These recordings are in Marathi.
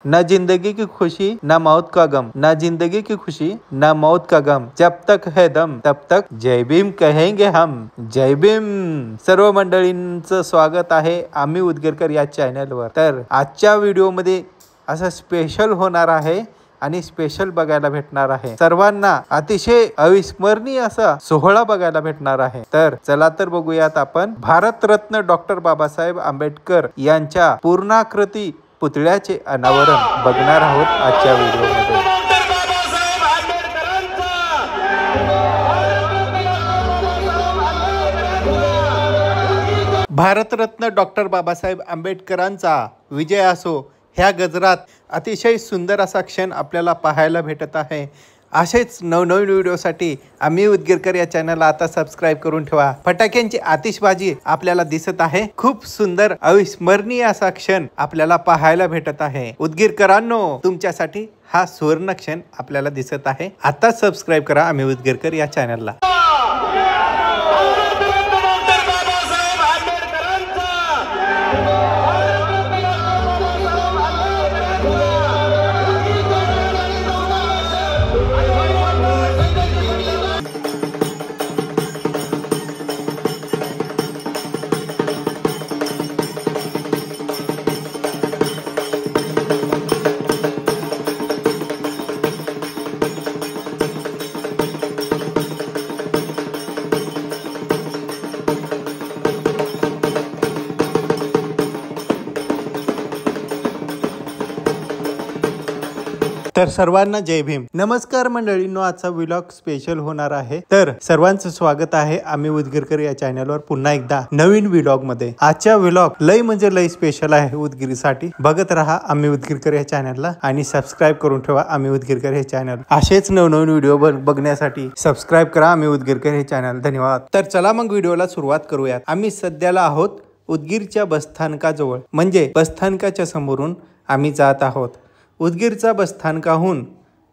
न जिंदगी की खुशी न मौत का गम, न जिंदगी की खुशी न मौत का गम, जब तक है दम तब तक जय भीम कहेंगे हम. जय भीम. सर्व मंडळींचं स्वागत आहे आम्ही उदगीरकर या चॅनलवर. तर आजच्या व्हिडिओमध्ये असं स्पेशल होणार आहे आणि स्पेशल बघायला भेटणार आहे. सर्वांना अतिशय अविस्मरणीय असा सोहळा बघायला भेटणार आहे. तर चला तर बघूयात आपण भारतरत्न डॉक्टर बाबासाहेब आंबेडकर यांच्या पूर्णाकृती पुतळ्याचे अनावरण बघणार आहोत आजच्या व्हिडिओमध्ये. भारतरत्न डॉक्टर बाबासाहेब आंबेडकरांचा विजय असो ह्या गजरात अतिशय सुंदर असा क्षण आपल्याला पाहायला भेटत आहे. असेच नवनवीन व्हिडिओसाठी आम्ही उदगीरकर या चॅनलला आता सबस्क्राईब करून ठेवा. फटाक्यांची आतिषबाजी आपल्याला दिसत आहे. खूप सुंदर अविस्मरणीय असा क्षण आपल्याला पाहायला भेटत आहे. उदगीरकरांनो, तुमच्यासाठी हा सुवर्ण क्षण आपल्याला दिसत आहे. आता सबस्क्राईब करा आम्ही उदगीरकर या चॅनलला. तर सर्वांना जय भीम. नमस्कार मंडळींनो, आजचा व्लॉग स्पेशल होणार आहे. तर सर्वांचं स्वागत आहे आम्ही उदगीरकर या चॅनलवर पुन्हा एकदा नवीन व्लॉग मध्ये. आजच्या व्लॉग लय म्हणजे लय स्पेशल आहे उदगीरसाठी. बघत राहा आम्ही उदगीरकर या चॅनलला आणि सबस्क्राईब करून ठेवा आम्ही उदगीरकर हे चॅनल. असेच नवनवीन व्हिडिओ बघण्यासाठी सबस्क्राईब करा आम्ही उदगीरकर हे चॅनल. धन्यवाद. तर चला मग व्हिडिओला सुरुवात करूयात. आम्ही सध्याला आहोत उदगीरच्या बसस्थानकाजवळ, म्हणजे बसस्थानकाच्या समोरून आम्ही जात आहोत. उदगीरचा बसस्थानकाहून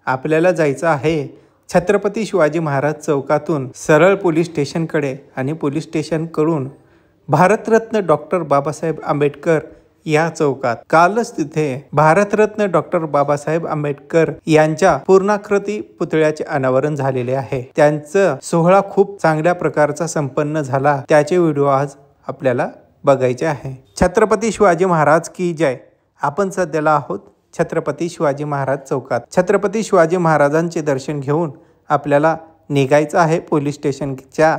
आपल्याला जायचं आहे छत्रपती शिवाजी महाराज चौकातून सरळ पोलीस स्टेशनकडे आणि पोलीस स्टेशनकडून भारतरत्न डॉक्टर बाबासाहेब आंबेडकर या चौकात. कालच तिथे भारतरत्न डॉक्टर बाबासाहेब आंबेडकर यांच्या पूर्णाकृती पुतळ्याचे अनावरण झालेले आहे. त्यांचा सोहळा खूप चांगल्या प्रकारचा संपन्न झाला. त्याचे व्हिडिओ आज आपल्याला बघायचे आहे. छत्रपती शिवाजी महाराज की जय. आपण सध्याला आहोत छत्रपती शिवाजी महाराज चौकात. छत्रपती शिवाजी महाराजांचे दर्शन घेऊन आपल्याला निघायचं आहे पोलीस स्टेशनच्या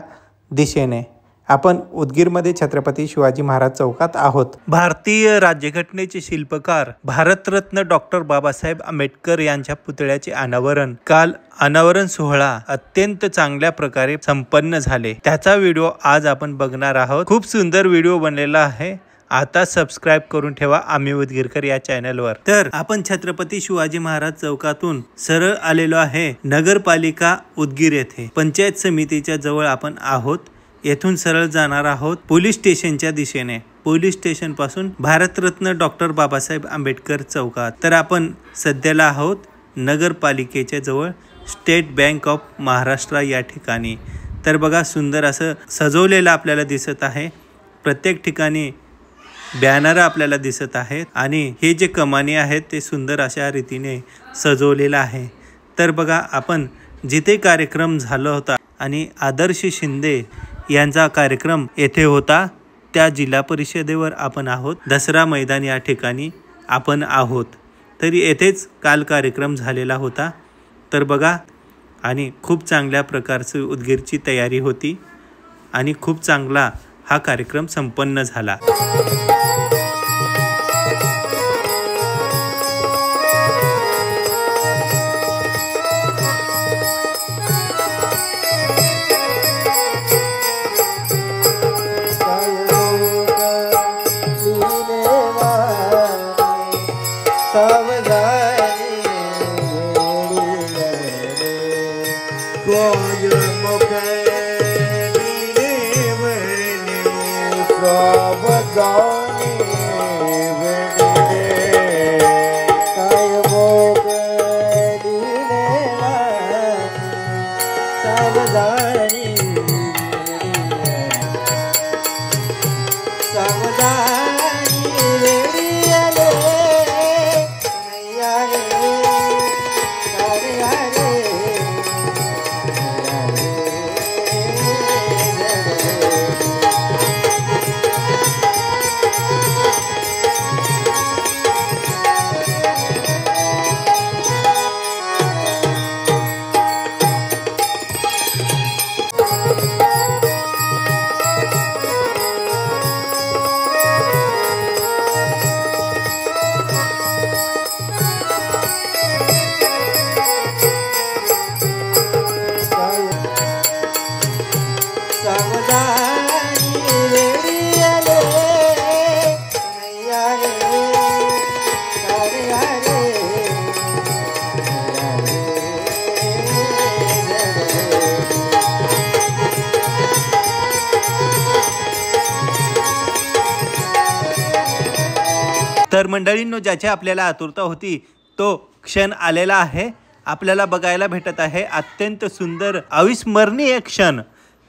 दिशेने. आपण उदगीरमध्ये छत्रपती शिवाजी महाराज चौकात आहोत. भारतीय राज्यघटनेचे शिल्पकार भारतरत्न डॉक्टर बाबासाहेब आंबेडकर यांच्या पुतळ्याचे अनावरण सोहळा अत्यंत चांगल्या प्रकारे संपन्न झाले. त्याचा व्हिडिओ आज आपण बघणार आहोत. खूप सुंदर व्हिडिओ बनलेला आहे. आता सबस्क्राईब करून ठेवा आम्ही उदगीरकर या चॅनलवर. तर आपण छत्रपती शिवाजी महाराज चौकातून सरळ आलेलो आहे नगरपालिका उदगीर येथे. पंचायत समितीच्या जवळ आपण आहोत. येथून सरळ जाणार आहोत पोलीस स्टेशनच्या दिशेने. पोलीस स्टेशन पासून भारतरत्न डॉक्टर बाबासाहेब आंबेडकर चौकात. तर आपण सध्याला आहोत नगरपालिकेच्या जवळ स्टेट बँक ऑफ महाराष्ट्र या ठिकाणी. तर बघा सुंदर असं सजवलेलं आपल्याला दिसत आहे. प्रत्येक ठिकाणी बॅनर आपल्याला दिसत आहेत आणि हे जे कमानी आहेत ते सुंदर अशा रीतीने सजवलेलं आहे. तर बघा आपण जिथे कार्यक्रम झाला होता आणि आदर्श शिंदे यांचा कार्यक्रम येथे होता त्या जिल्हा परिषदेवर आपण आहोत. दसरा मैदान या ठिकाणी आपण आहोत. तरी येथेच काल कार्यक्रम झालेला होता. तर बघा आणि खूप चांगल्या प्रकारची उदगीरची तयारी होती आणि खूप चांगला हा कार्यक्रम संपन्न झाला. तर मंडळींनो, ज्याची आपल्याला आतुरता होती तो क्षण आलेला आहे, आपल्याला बघायला भेटत आहे अत्यंत सुंदर अविस्मरणीय क्षण।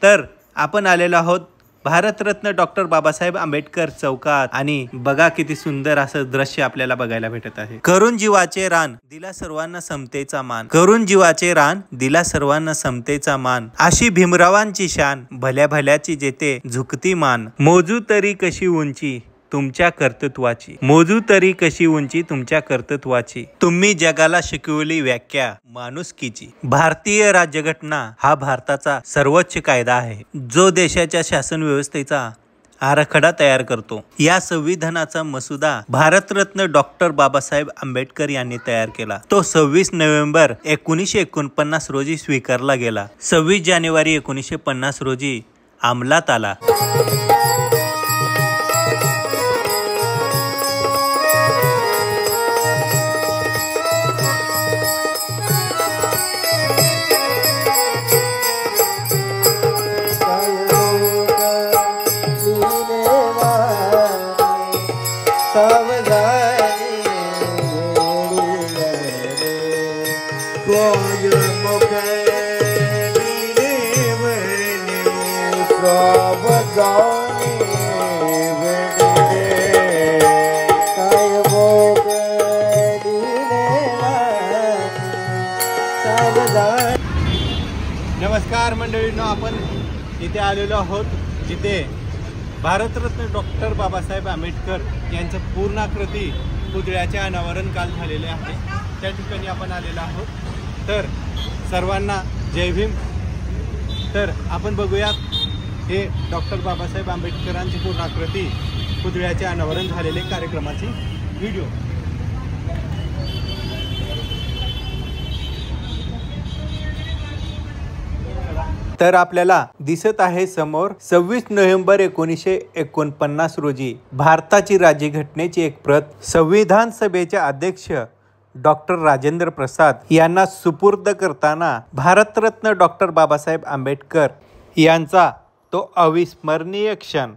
तर आपण आलेलो आहोत भारतरत्न डॉक्टर बाबासाहेब आंबेडकर चौकात आणि बघा किती सुंदर असं दृश्य आपल्याला बघायला भेटत आहे। करून जीवाचे रान दिला सर्वांना समतेचा मान, करून जीवाचे रान दिला सर्वांना समतेचा मान, अशी भीमरावांची शान भल्या भल्याची जेते झुकती मान, मोजू तरी कशी उंची तुमच्या कर्तृत्वाची, मोजू तरी कशी उंची तुमच्या कर्तृत्वाची, तुम्ही जगाला शिकवली व्याख्या माणुसकीची। भारतीय राज्यघटना हा भारताचा सर्वोच्च कायदा आहे, जो देशाच्या शासन व्यवस्थेचा आराखडा तयार करतो। या संविधानाचा मसुदा भारतरत्न डॉक्टर बाबासाहेब आंबेडकर यांनी तयार केला। तो 26 नोव्हेंबर 1949 रोजी स्वीकारला गेला। 26 जानेवारी 1950 रोजी अंमलात आला। नमस्कार मंडळींनो, आपण इथे आलेलो आहोत जिथे भारतरत्न डॉक्टर बाबासाहेब आंबेडकर यांचं पूर्णाकृती पुतळ्याचे अनावरण काल झालेले आहे। त्या ठिकाणी आपण आलेलो आहोत। तर सर्वांना जय भीम। तर आपण बघूयात हे डॉक्टर बाबासाहेब आंबेडकरांची पूर्णाकृती पुतळ्याचे अनावरण झालेले कार्यक्रमाची व्हिडिओ। तर आपल्याला दिसत आहे समोर 26 नोव्हेंबर 1949 रोजी भारताची राज्यघटनेची एक प्रत संविधान सभेचे अध्यक्ष डॉक्टर राजेंद्र प्रसाद यांना सुपूर्द करताना भारतरत्न डॉक्टर बाबासाहेब आंबेडकर यांचा तो अविस्मरणीय क्षण।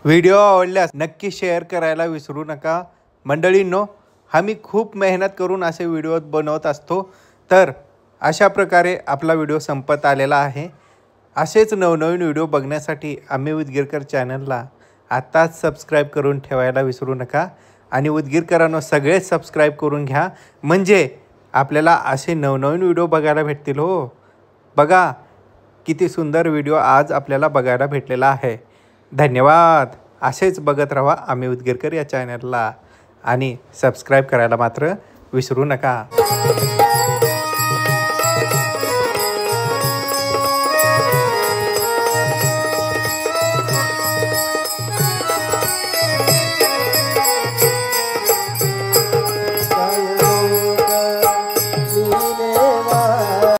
व्हिडिओ आवडल्यास नक्की शेअर करायला विसरू नका मंडळींनो। आम्ही खूप मेहनत करून असे व्हिडिओ बनवत असतो। तर अशा प्रकारे आपला व्हिडिओ संपत आलेला आहे। असेच नवनवीन व्हिडिओ बघण्यासाठी आम्ही उदगीरकर चॅनलला आत्ताच सबस्क्राईब करून ठेवायला विसरू नका आणि उदगीरकरांनो सगळेच सबस्क्राईब करून घ्या, म्हणजे आपल्याला असे नवनवीन व्हिडिओ बघायला भेटतील। हो बघा किती सुंदर व्हिडिओ आज आपल्याला बघायला भेटलेला आहे। धन्यवाद। असेच बघत राहा आम्ही उदगीरकर या चॅनलला आणि सबस्क्राईब करायला मात्र विसरू नका।